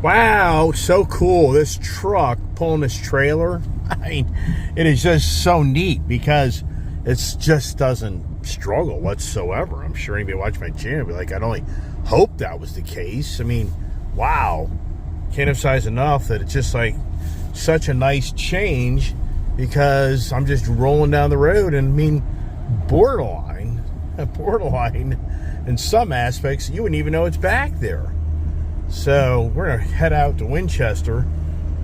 Wow, so cool. This truck pulling this trailer, I mean, it is just so neat because it just doesn't struggle whatsoever. I'm sure anybody watching my channel will be like, I'd only hope that was the case. I mean, wow. Can't emphasize enough that it's just like such a nice change because I'm just rolling down the road and I mean, borderline in some aspects, you wouldn't even know it's back there. So we're going to head out to Winchester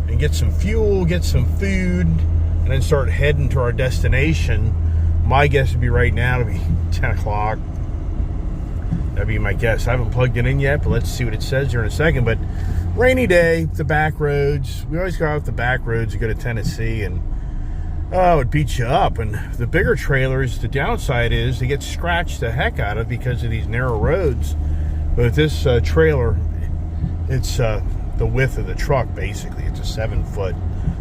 and get some fuel, get some food, and then start heading to our destination. My guess would be right now, it'll be 10 o'clock. That'd be my guess. I haven't plugged it in yet, but let's see what it says here in a second. But rainy day, the back roads. We always go out the back roads to go to Tennessee, and oh, it beats you up. And the bigger trailers, the downside is they get scratched the heck out of because of these narrow roads. But with this trailer, it's the width of the truck, basically. It's a 7-foot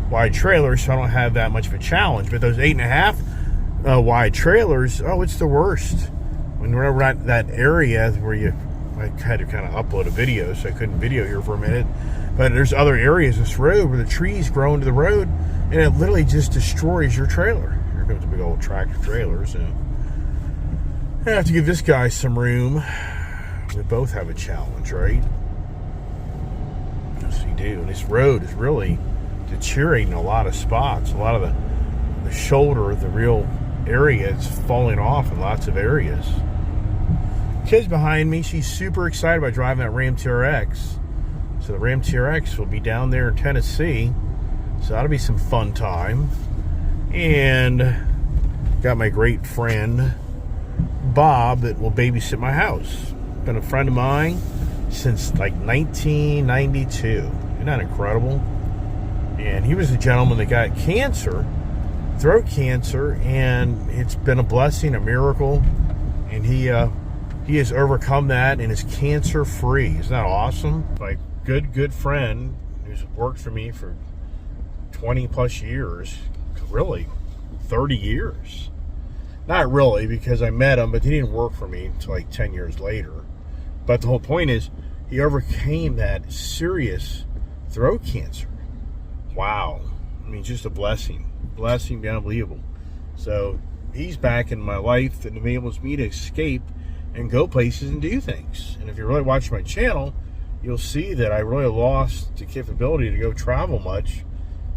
wide trailer, so I don't have that much of a challenge. But those 8.5 wide trailers, oh, it's the worst. When we're at that area where I had to kind of upload a video, so I couldn't video here for a minute. But there's other areas of this road where the trees grow into the road, and it literally just destroys your trailer. Here comes a big old tractor trailer, so I have to give this guy some room. We both have a challenge, right? Yes, we do. And this road is really deteriorating a lot of spots. A lot of the shoulder, the real area, is falling off in lots of areas. Kid's behind me. She's super excited about driving that Ram TRX. So the Ram TRX will be down there in Tennessee. So that'll be some fun time. And got my great friend Bob that will babysit my house. Been a friend of mine since like 1992. Isn't that incredible? And he was a gentleman that got cancer, throat cancer, and it's been a blessing, a miracle. And he has overcome that and is cancer free. Isn't that awesome? My good friend who's worked for me for 20 plus years, really 30 years. Not really, because I met him, but he didn't work for me until like 10 years later. But the whole point is he overcame that serious throat cancer. Wow. I mean, just a blessing beyond unbelievable. So he's back in my life that enables me to escape and go places and do things. And if you're really watching my channel, you'll see that I really lost the capability to go travel much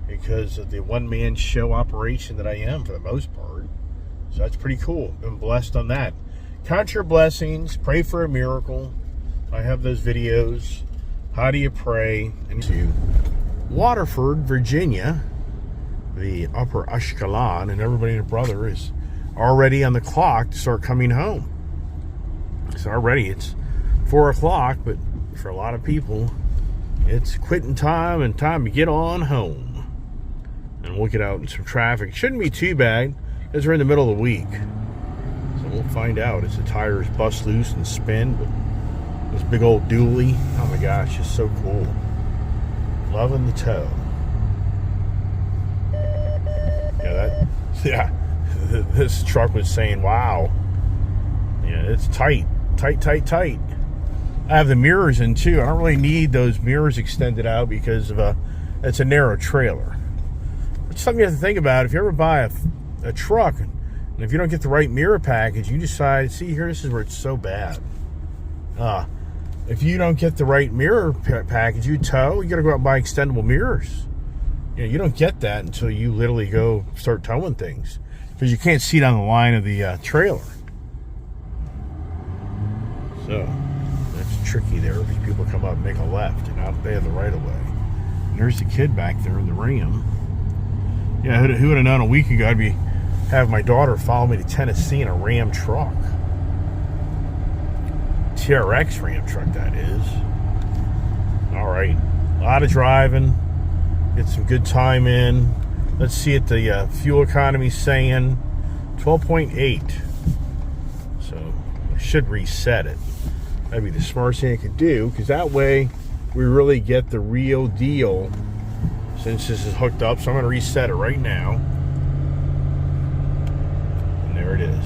because of the one-man show operation that I am for the most part. So that's pretty cool. Been blessed on that. Count your blessings. Pray for a miracle. I have those videos. How do you pray? And to Waterford, Virginia, the upper Ashkelon, and everybody and their brother is already on the clock to start coming home. So already it's 4 o'clock, but for a lot of people, it's quitting time and time to get on home. And we'll get out in some traffic. Shouldn't be too bad because we're in the middle of the week. So we'll find out as the tires bust loose and spin. But this big old dually, oh my gosh, it's so cool. Loving the tow. This truck was saying, wow. Yeah, it's tight. I have the mirrors in too. I don't really need those mirrors extended out because of it's a narrow trailer. It's something you have to think about. If you ever buy a truck, and if you don't get the right mirror package, you decide, see here, this is where it's so bad. If you don't get the right mirror package, you got to go out and buy extendable mirrors. You don't get that until you literally go start towing things because you can't see down the line of the trailer. So that's tricky there because people come up and make a left and out they have the right of way. And there's the kid back there in the Ram. Yeah, who would have known a week ago I'd have my daughter follow me to Tennessee in a Ram truck. TRX Ram truck, that is. All right, a lot of driving. Get some good time in. Let's see what the fuel economy saying. 12.8. So I should reset it. That'd be the smartest thing I could do, because that way we really get the real deal since this is hooked up. So I'm going to reset it right now. And there it is.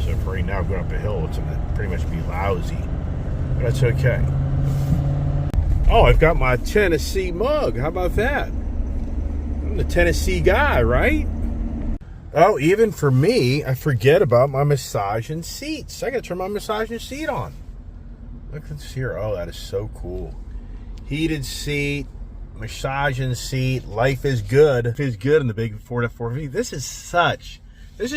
So for right now, going up a hill, it's going to pretty much be lousy. But that's okay. Oh, I've got my Tennessee mug. How about that? I'm the Tennessee guy, right? Oh, even for me, I forget about my massaging seats. I got to turn my massaging seat on. Look at this here. Oh, that is so cool. Heated seat, massaging seat. Life is good. Life is good in the big Ford F450. This is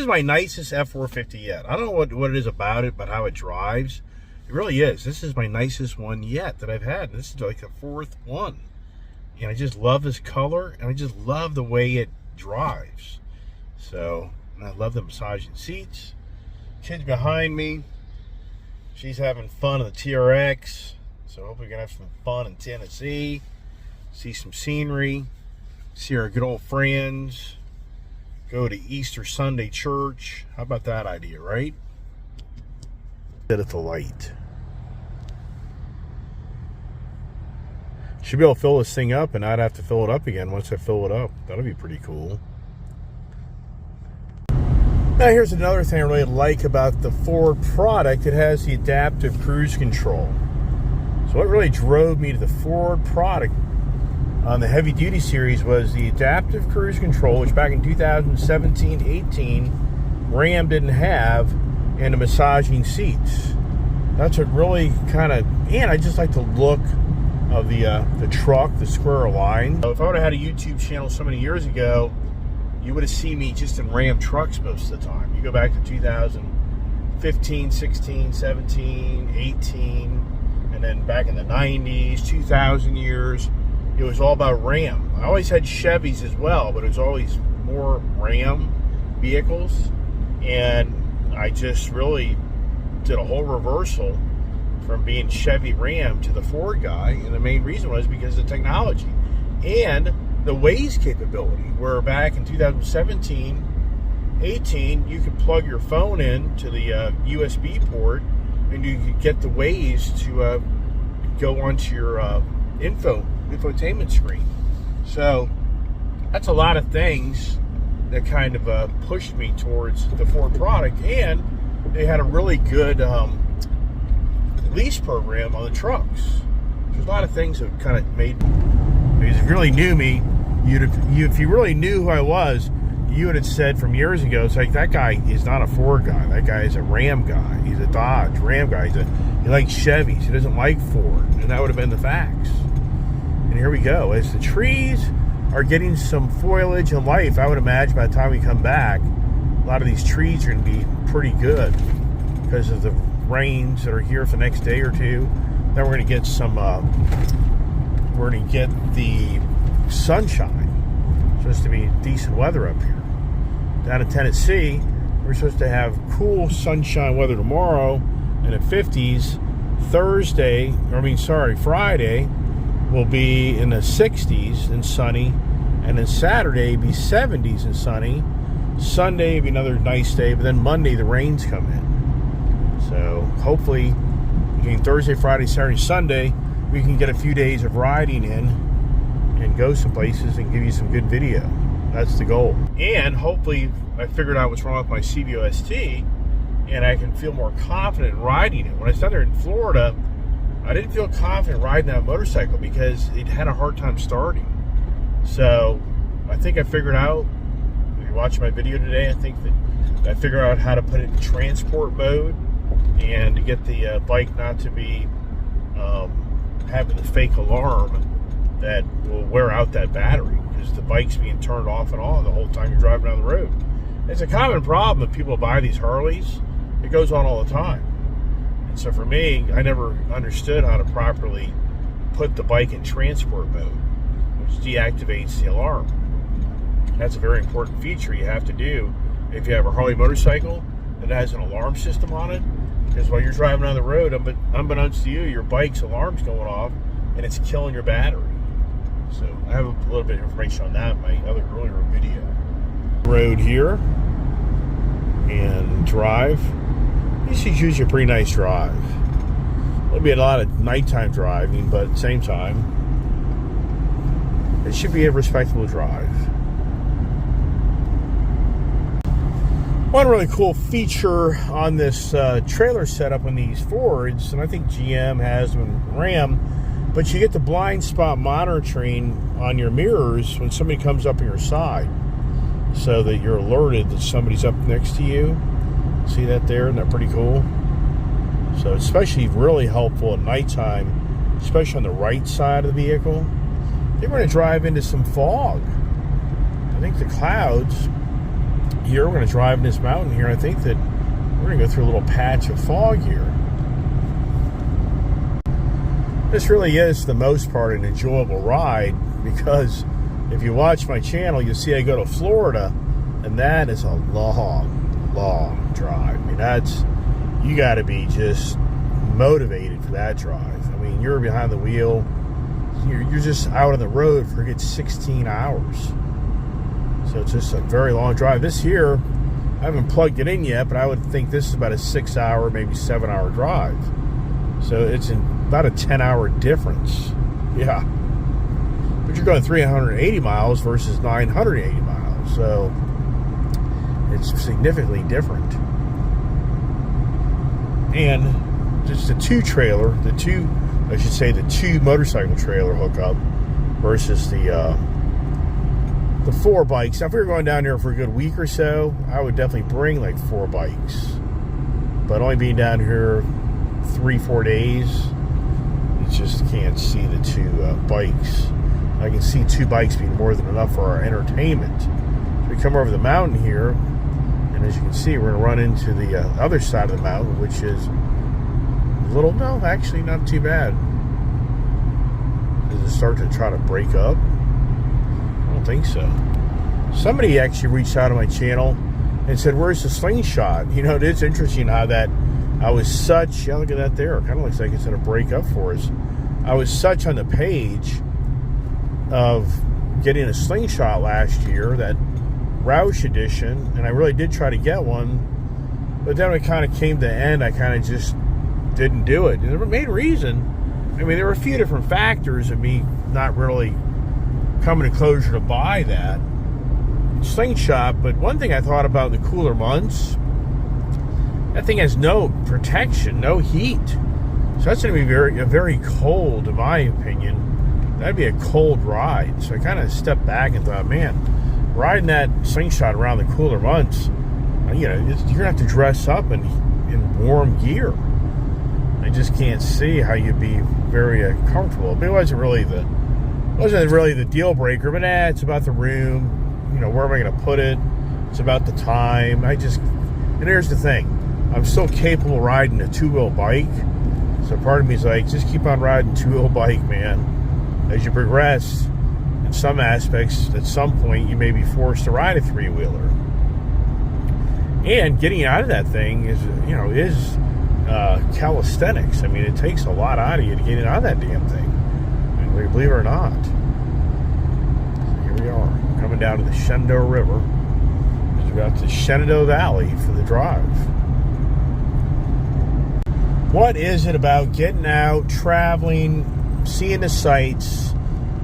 my nicest F450 yet. I don't know what it is about it, but how it drives. It really is. This is my nicest one yet that I've had. This is like the fourth one. And I just love this color, and I just love the way it drives. So, and I love the massaging seats. Kid's behind me. She's having fun in the TRX. So hopefully we're going to have some fun in Tennessee. See some scenery. See our good old friends. Go to Easter Sunday church. How about that idea, right? Sit at the light. Should be able to fill this thing up and not have to fill it up again once I fill it up. That'll be pretty cool. Now here's another thing I really like about the Ford product. It has the adaptive cruise control. So what really drove me to the Ford product on the heavy duty series was the adaptive cruise control, which back in 2017-18 Ram didn't have, and the massaging seats. That's what really kind of, and I just like the look of the truck, the square line. So if I would have had a YouTube channel so many years ago, you would have seen me just in Ram trucks most of the time. You go back to 2015, 16, 17, 18, and then back in the 90s, 2000 years, it was all about Ram. I always had Chevys as well, but it was always more Ram vehicles. And I just really did a whole reversal from being Chevy Ram to the Ford guy. And the main reason was because of technology and the Waze capability, where back in 2017, 18, you could plug your phone in to the USB port and you could get the Waze to go onto your infotainment screen. So that's a lot of things that kind of pushed me towards the Ford product, and they had a really good lease program on the trucks. There's a lot of things that kind of made, because if you really knew me, if you really knew who I was, you would have said from years ago, it's like, that guy is not a Ford guy. That guy is a Ram guy. He's a Dodge Ram guy. He likes Chevys. He doesn't like Ford. And that would have been the facts. And here we go. As the trees are getting some foliage and life, I would imagine by the time we come back, a lot of these trees are going to be pretty good because of the rains that are here for the next day or two. Then we're going to get some, we're going to get the sunshine. It's supposed to be decent weather up here. Down in Tennessee, we're supposed to have cool sunshine weather tomorrow and at 50s. Friday will be in the 60s and sunny, and then Saturday be 70s and sunny. Sunday will be another nice day, but then Monday the rains come in. So hopefully between Thursday, Friday, Saturday, Sunday, we can get a few days of riding in and go some places and give you some good video. That's the goal. And hopefully I figured out what's wrong with my CVOST and I can feel more confident riding it. When I was down there in Florida, I didn't feel confident riding that motorcycle because it had a hard time starting. So I think I figured out, if you're watching my video today, I think that I figured out how to put it in transport mode and to get the bike not to be having the fake alarm that will wear out that battery, because the bike's being turned off and on the whole time you're driving down the road. It's a common problem if people buy these Harleys. It goes on all the time. And so for me, I never understood how to properly put the bike in transport mode, which deactivates the alarm. That's a very important feature you have to do if you have a Harley motorcycle that has an alarm system on it, because while you're driving down the road, unbeknownst to you, your bike's alarm's going off and it's killing your battery. So I have a little bit of information on that in my earlier video. Road here and drive. This is usually a pretty nice drive. There'll be a lot of nighttime driving, but at the same time, it should be a respectable drive. One really cool feature on this trailer setup on these Fords, and I think GM has them and Ram, But you get the blind spot monitoring on your mirrors when somebody comes up on your side, so that you're alerted that somebody's up next to you. See that there? Isn't that pretty cool? So it's especially really helpful at nighttime, especially on the right side of the vehicle. I think we're going to drive into some fog. I think the clouds here, we're going to drive in this mountain here. I think that we're going to go through a little patch of fog here. This really is, for the most part, an enjoyable ride, because if you watch my channel, you'll see I go to Florida, and that is a long, long drive. I mean, you got to be just motivated for that drive. I mean, you're behind the wheel, you're just out on the road for a good 16 hours. So it's just a very long drive. This here, I haven't plugged it in yet, but I would think this is about a 6-hour, maybe 7-hour drive. So it's about a 10-hour difference. Yeah. But you're going 380 miles versus 980 miles. So it's significantly different. And just the two motorcycle trailer hookup versus the 4 bikes. Now, if we were going down here for a good week or so, I would definitely bring like 4 bikes. But only being down here 3-4 days, you just can't see the 2 bikes. I can see 2 bikes being more than enough for our entertainment. So we come over the mountain here, and as you can see, we're going to run into the other side of the mountain, which is actually not too bad. Does it start to try to break up? I don't think so. Somebody actually reached out on my channel and said, "Where's the slingshot?" You know, it is interesting how that I was such, look at that there. It kind of looks like it's going to break up for us. I was such on the page of getting a slingshot last year, that Roush edition, and I really did try to get one. But then when it kind of came to the end, I kind of just didn't do it. And the main reason, I mean, there were a few different factors of me not really coming to closure to buy that slingshot. But one thing I thought about in the cooler months, that thing has no protection, no heat. So that's going to be very cold, in my opinion. That'd be a cold ride. So I kind of stepped back and thought, man, riding that slingshot around the cooler months, you know, you're going to have to dress up in warm gear. I just can't see how you'd be very comfortable. But it wasn't really the deal breaker. But it's about the room. You know, where am I going to put it? It's about the time. And here's the thing. I'm still capable of riding a 2-wheel bike. So part of me is like, just keep on riding 2-wheel bike, man. As you progress, in some aspects, at some point, you may be forced to ride a 3-wheeler. And getting out of that thing is calisthenics. I mean, it takes a lot out of you to get out of that damn thing. I mean, believe it or not. So here we are, coming down to the Shenandoah River. We've got the Shenandoah Valley for the drive. What is it about getting out, traveling, seeing the sights,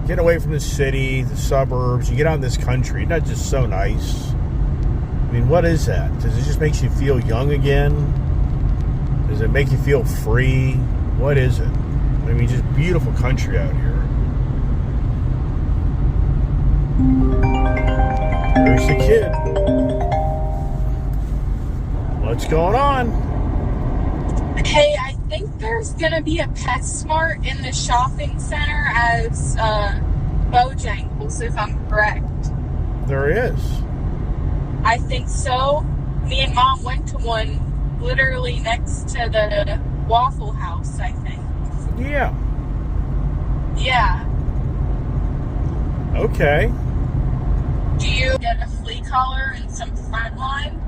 getting away from the city, the suburbs? You get out in this country, not just so nice. I mean, what is that? Does it just make you feel young again? Does it make you feel free? What is it? I mean, just beautiful country out here. There's the kid. What's going on? Hey, I think there's going to be a PetSmart in the shopping center as Bojangles, if I'm correct. There is. I think so. Me and Mom went to one literally next to the Waffle House, I think. Yeah. Yeah. Okay. Do you get a flea collar and some frontline?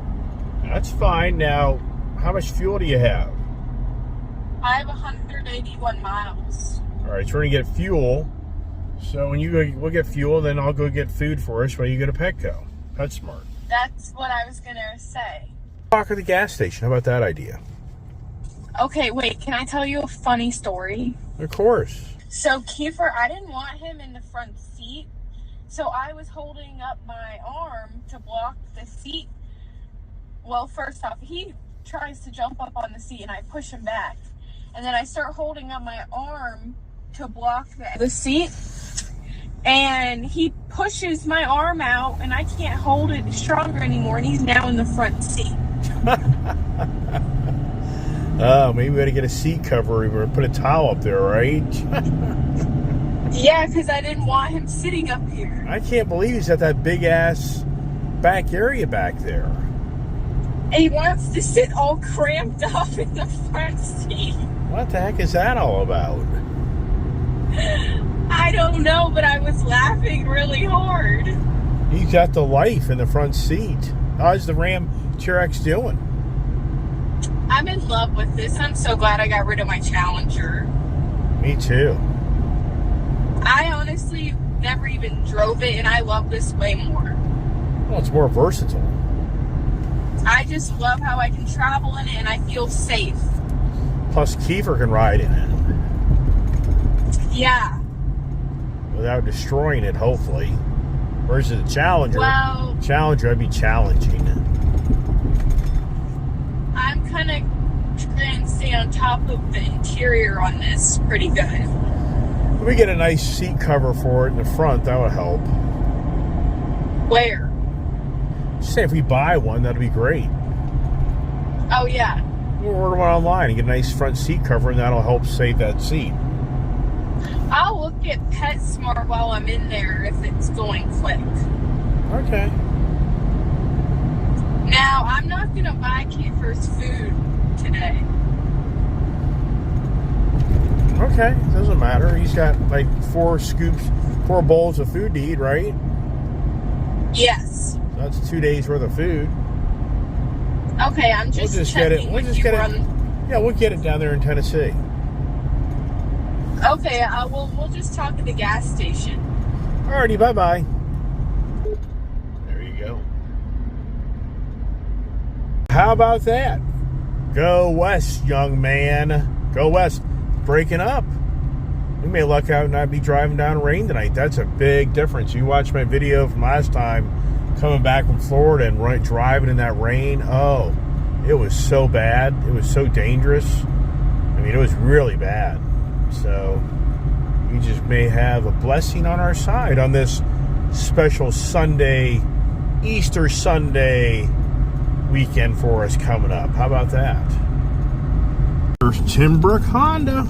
That's fine. Now, how much fuel do you have? I have 181 miles. All right, so we're going to get fuel. So when you go, we'll get fuel, then I'll go get food for us while you go to Petco. PetSmart. That's what I was going to say. Talk at the gas station. How about that idea? Okay, wait, can I tell you a funny story? Of course. So Kiefer, I didn't want him in the front seat, so I was holding up my arm to block the seat. Well, first off, he tries to jump up on the seat and I push him back. And then I start holding up my arm to block the seat, and he pushes my arm out, and I can't hold it stronger anymore, and he's now in the front seat. Oh, maybe we got to get a seat cover or put a towel up there, right? Yeah, because I didn't want him sitting up here. I can't believe he's got that big ass back area back there. And he wants to sit all cramped up in the front seat. What the heck is that all about? I don't know, but I was laughing really hard. He's got the life in the front seat. How's the Ram TRX doing? I'm in love with this. I'm so glad I got rid of my Challenger. Me too. I honestly never even drove it, and I love this way more. Well, it's more versatile. I just love how I can travel in it, and I feel safe. Plus, Kiefer can ride in it. Yeah. Without destroying it, hopefully. Versus the Challenger. Well, Challenger, I'd be challenging. I'm kind of trying to stay on top of the interior on this pretty good. If we get a nice seat cover for it in the front, that would help. Where? Just say if we buy one, that'd be great. Oh, yeah. We'll order one online and get a nice front seat cover, and that'll help save that seat. I'll look at PetSmart while I'm in there if it's going quick. Okay. Now, I'm not going to buy Kiefer's food today. Okay, doesn't matter. He's got like 4 bowls of food to eat, right? Yes. So that's 2 days worth of food. Okay, I'm just checking. We'll just get it. Yeah, we'll get it down there in Tennessee. Okay, we'll just talk at the gas station. Alrighty, bye-bye. There you go. How about that? Go west, young man. Go west. Breaking up. We may luck out and not be driving down in rain tonight. That's a big difference. You watched my video from last time coming back from Florida and driving in that rain. Oh, it was so bad. It was so dangerous. I mean, it was really bad. So we just may have a blessing on our side on this special Sunday, Easter Sunday weekend for us coming up. How about that? There's Timbrook Honda,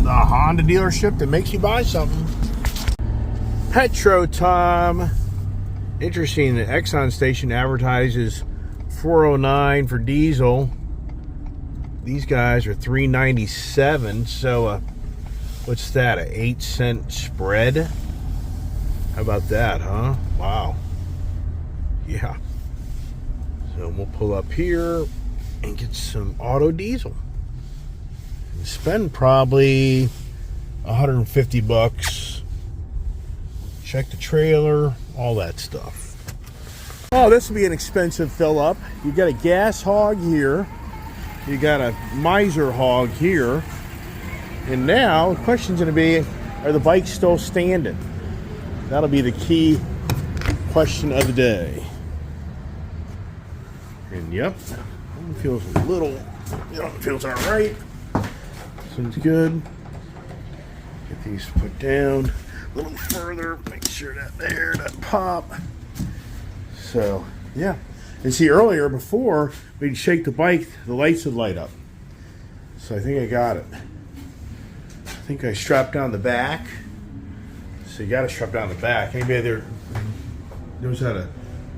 the Honda dealership that makes you buy something. Petro Tom. Interesting, the Exxon station advertises $4.09 for diesel. These guys are $3.97. So, what's that? An 8-cent spread? How about that, huh? Wow. Yeah. So we'll pull up here and get some auto diesel. And spend probably $150. Check the trailer, all that stuff. Oh, this will be an expensive fill up. You got a gas hog here. You got a miser hog here. And now the question's going to be, are the bikes still standing? That'll be the key question of the day. And yep, it feels a little, it feels all right. This one's good. Get these put down a little further. Make sure that there doesn't pop. So, yeah. And see, earlier, before we'd shake the bike, the lights would light up. So I think I got it. I think I strapped down the back. So you got to strap down the back. Anybody there knows how to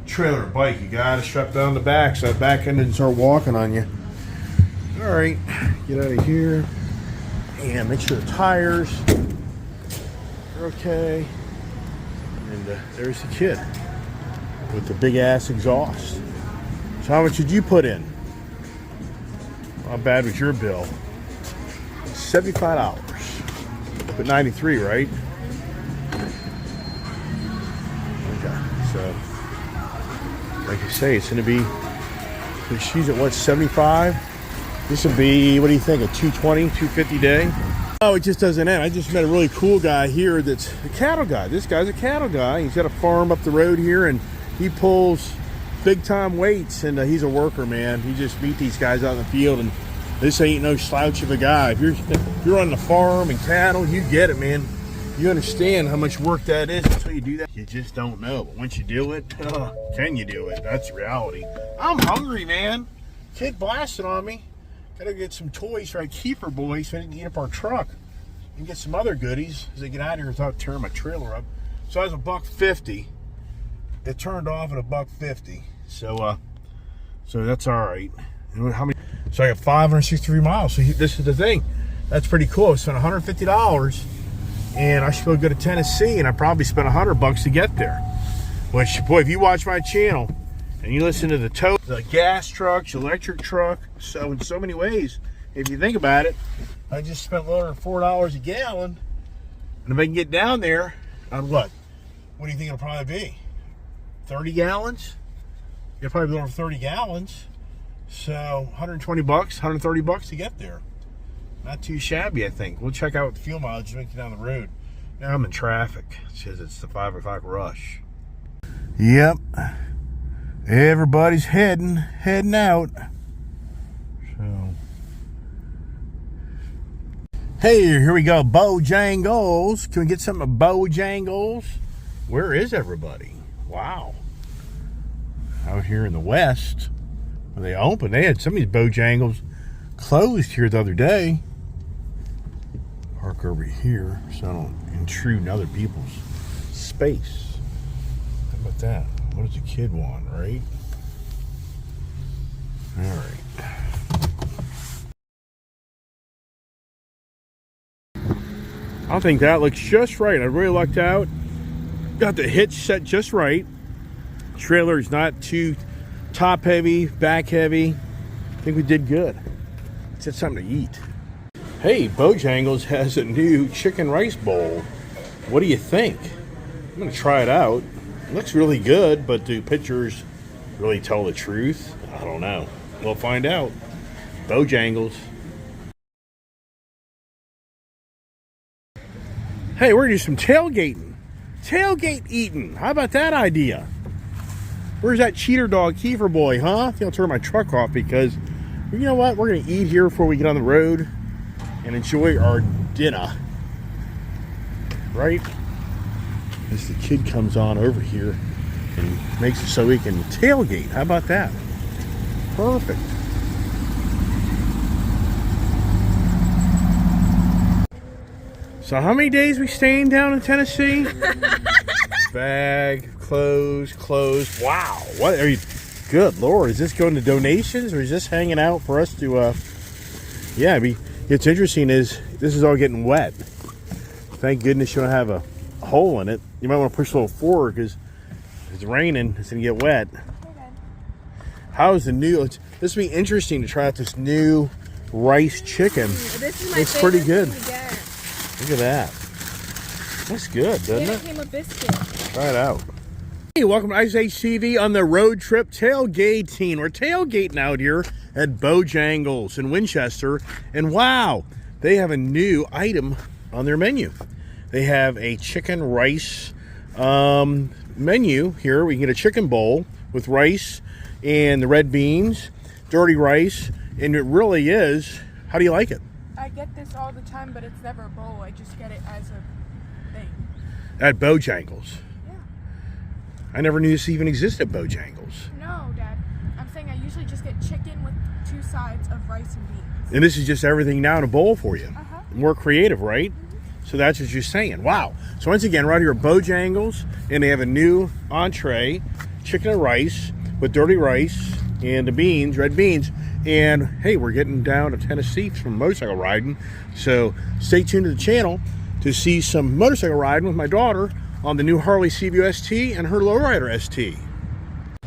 trailer a bike, you got to strap down the back so that back end doesn't start walking on you. All right, get out of here. And make sure the tires are okay. And there's the kid with the big ass exhaust. So how much did you put in? How bad was your bill? $75. But 93, right? Okay, so like I say, it's gonna be, she's at what, 75? This will be, what do you think, a 220, 250 day? Oh, it just doesn't end. I just met a really cool guy here that's a cattle guy. This guy's a cattle guy. He's got a farm up the road here, and he pulls big time weights, and he's a worker, man. You just meet these guys out in the field, and this ain't no slouch of a guy. If you're If you're on the farm and cattle, you get it, man. You understand how much work that is until you do that. You just don't know. But once you do it, can you do it? That's reality. I'm hungry, man. Kid blasted on me. Gotta get some toys for our keeper boys so they can eat up our truck. And get some other goodies as they get out of here without tearing my trailer up. So I was $1.50. It turned off at $1.50. So that's all right. How many? So I got 563 miles. So this is the thing. That's pretty cool. I spent $150, and I should go to Tennessee, and I probably spent $100 to get there. Which, boy, if you watch my channel and you listen to the gas trucks, electric truck, so in so many ways, if you think about it, I just spent a little over $4 a gallon, and if I can get down there on what? What do you think it'll probably be? 30 gallons? It'll probably be over 30 gallons. So $120, $130 to get there. Not too shabby, I think. We'll check out what the fuel mileage is making down the road. Now I'm in traffic. It says it's the 5 o'clock rush. Yep. Everybody's heading out. So, hey, here we go. Bojangles. Can we get some of Bojangles? Where is everybody? Wow. Out here in the west, where they open, they had some of these Bojangles closed here the other day. Park over here so I don't intrude in other people's space. How about that? What does the kid want, right? All right. I think that looks just right. I really lucked out. Got the hitch set just right. Trailer is not too top heavy, back heavy. I think we did good. Let's get something to eat. Hey, Bojangles has a new chicken rice bowl. What do you think? I'm gonna try it out. It looks really good, but do pictures really tell the truth? I don't know. We'll find out. Bojangles. Hey, we're gonna do some tailgating. Tailgate eating. How about that idea? Where's that cheater dog Kiefer boy, huh? I think I'll turn my truck off because, you know what? We're gonna eat here before we get on the road and enjoy our dinner. Right? As the kid comes on over here and makes it so we can tailgate. How about that? Perfect. So how many days we staying down in Tennessee? Bag, clothes. Wow. What are you? Good Lord. Is this going to donations or is this hanging out for us to, yeah, it's interesting is this is all getting wet. Thank goodness you don't have a hole in it. You might want to push a little forward because it's raining. It's going to get wet. Okay. How's the new? This will be interesting to try out this new rice chicken. This is my it's pretty good. Thing Look at that. That's good, doesn't it? It came a biscuit. Try it out. Hey, welcome to Ice Age TV on the road trip tailgating. We're tailgating out here at Bojangles in Winchester. And wow, they have a new item on their menu. They have a chicken rice menu here. We can get a chicken bowl with rice and the red beans, dirty rice, and it really is. How do you like it? I get this all the time, but it's never a bowl. I just get it as a thing. At Bojangles? Yeah. I never knew this even existed at Bojangles. No, Dad. I'm saying I usually just get chicken with 2 sides of rice and beans. And this is just everything now in a bowl for you. Uh-huh. More creative, right? Mm-hmm. So that's what you're saying. Wow. So once again, right here at Bojangles, and they have a new entree, chicken and rice with dirty rice and the beans, red beans. And hey, we're getting down to Tennessee from motorcycle riding. So stay tuned to the channel to see some motorcycle riding with my daughter on the new Harley CBU ST and her lowrider ST.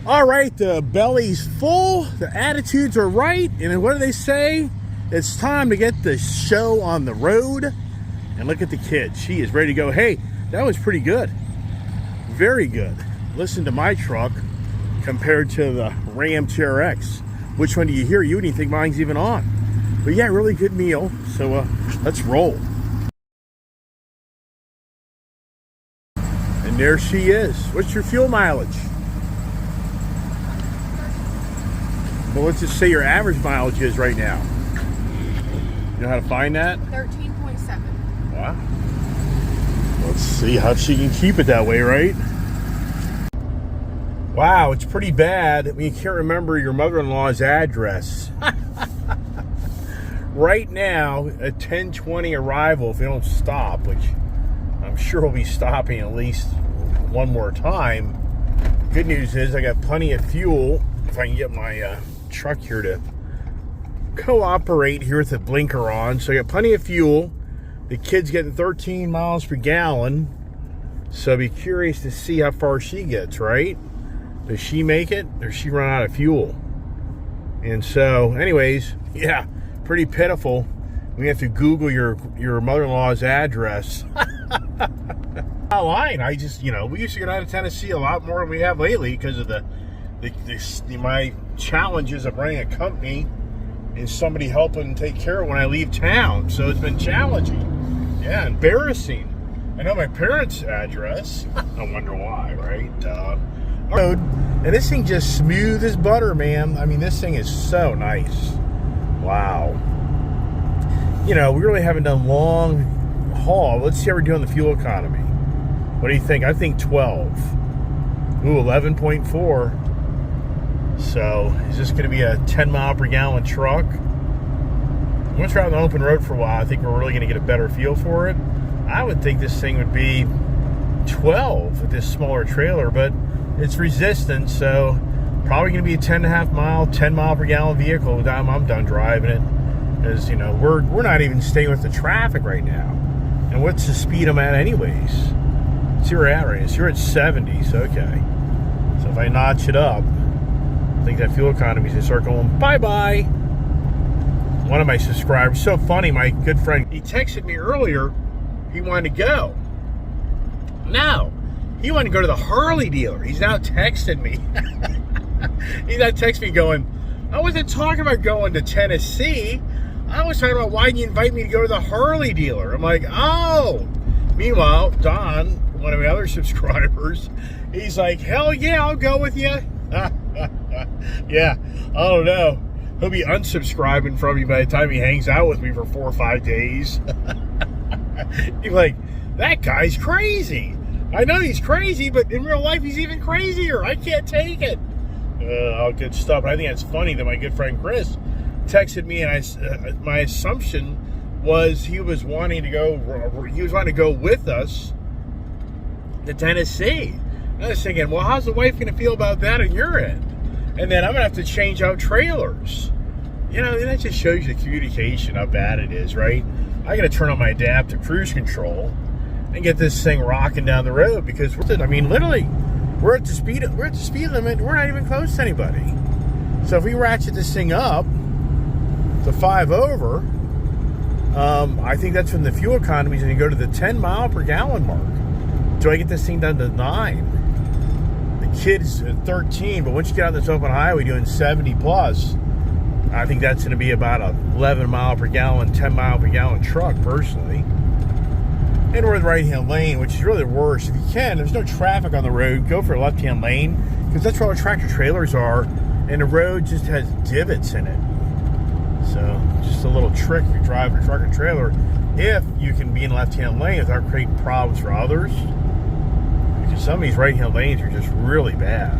All right, the belly's full, the attitudes are right, and what do they say? It's time to get the show on the road. And look at the kid. She is ready to go. Hey, that was pretty good. Very good. Listen to my truck compared to the Ram TRX. Which one do you hear? You wouldn't even think mine's even on. But yeah, really good meal. So let's roll. And there she is. What's your fuel mileage? Well, let's just say your average mileage is right now. You know how to find that? 13.7. Wow. Let's see how she can keep it that way, right? Wow, it's pretty bad when you can't remember your mother-in-law's address. Right now, a 10:20 arrival if we don't stop, which I'm sure we'll be stopping at least one more time. Good news is I got plenty of fuel. If I can get my truck here to cooperate here with the blinker on. So I got plenty of fuel. The kid's getting 13 miles per gallon. So I'll be curious to see how far she gets, right? Does she make it or does she run out of fuel? And so, anyways, yeah, pretty pitiful. We have to Google your mother-in-law's address. Not lying. I just, we used to get out of Tennessee a lot more than we have lately because of my challenges of running a company and somebody helping take care of when I leave town. So it's been challenging. Yeah, embarrassing. I know my parents' address. I wonder why, right? Road, and this thing just smooth as butter, man. I mean, this thing is so nice. Wow. We really haven't done long haul. Let's see how we're doing the fuel economy. What do you think? I think 12. Ooh, 11.4. So, is this going to be a 10 mile per gallon truck? Once we're out on the open road for a while, I think we're really going to get a better feel for it. I would think this thing would be 12 with this smaller trailer, but it's resistant, so probably going to be a 10.5 mile, 10 mile per gallon vehicle by the time I'm done driving it. Because, we're not even staying with the traffic right now. And what's the speed I'm at anyways? See where we're at right now. So you're at 70, so okay. So if I notch it up, I think that fuel economy is going to start going bye-bye. One of my subscribers, so funny, my good friend, he texted me earlier, he wanted to go. No. He wanted to go to the Harley dealer. He's now texting me. He's now texting me going, I wasn't talking about going to Tennessee. I was talking about why didn't you invite me to go to the Harley dealer? I'm like, oh. Meanwhile, Don, one of my other subscribers, he's like, hell yeah, I'll go with you. Yeah, I don't know. He'll be unsubscribing from me by the time he hangs out with me for 4 or 5 days. He's like, that guy's crazy. I know he's crazy, but in real life, he's even crazier. I can't take it. All good stuff. I think that's funny that my good friend Chris texted me, and my assumption was he was wanting to go with us to Tennessee. I was thinking, well, how's the wife going to feel about that on your end? And then I'm going to have to change out trailers. That just shows you the communication, how bad it is, right? I got to turn on my adaptive cruise control and get this thing rocking down the road because literally, we're at the speed limit. We're not even close to anybody. So if we ratchet this thing up to 5 over, I think that's when the fuel economy is going to go to the 10 mile per gallon mark. Do I get this thing down to 9? The kid's at 13, but once you get on this open highway doing 70 plus, I think that's going to be about a 11 mile per gallon, 10 mile per gallon truck personally. And we're in the right-hand lane, which is really the worst. If you can, there's no traffic on the road, go for a left-hand lane, because that's where all the tractor trailers are, and the road just has divots in it. So, just a little trick if you're driving a truck or trailer, if you can be in the left-hand lane without creating problems for others, because some of these right-hand lanes are just really bad.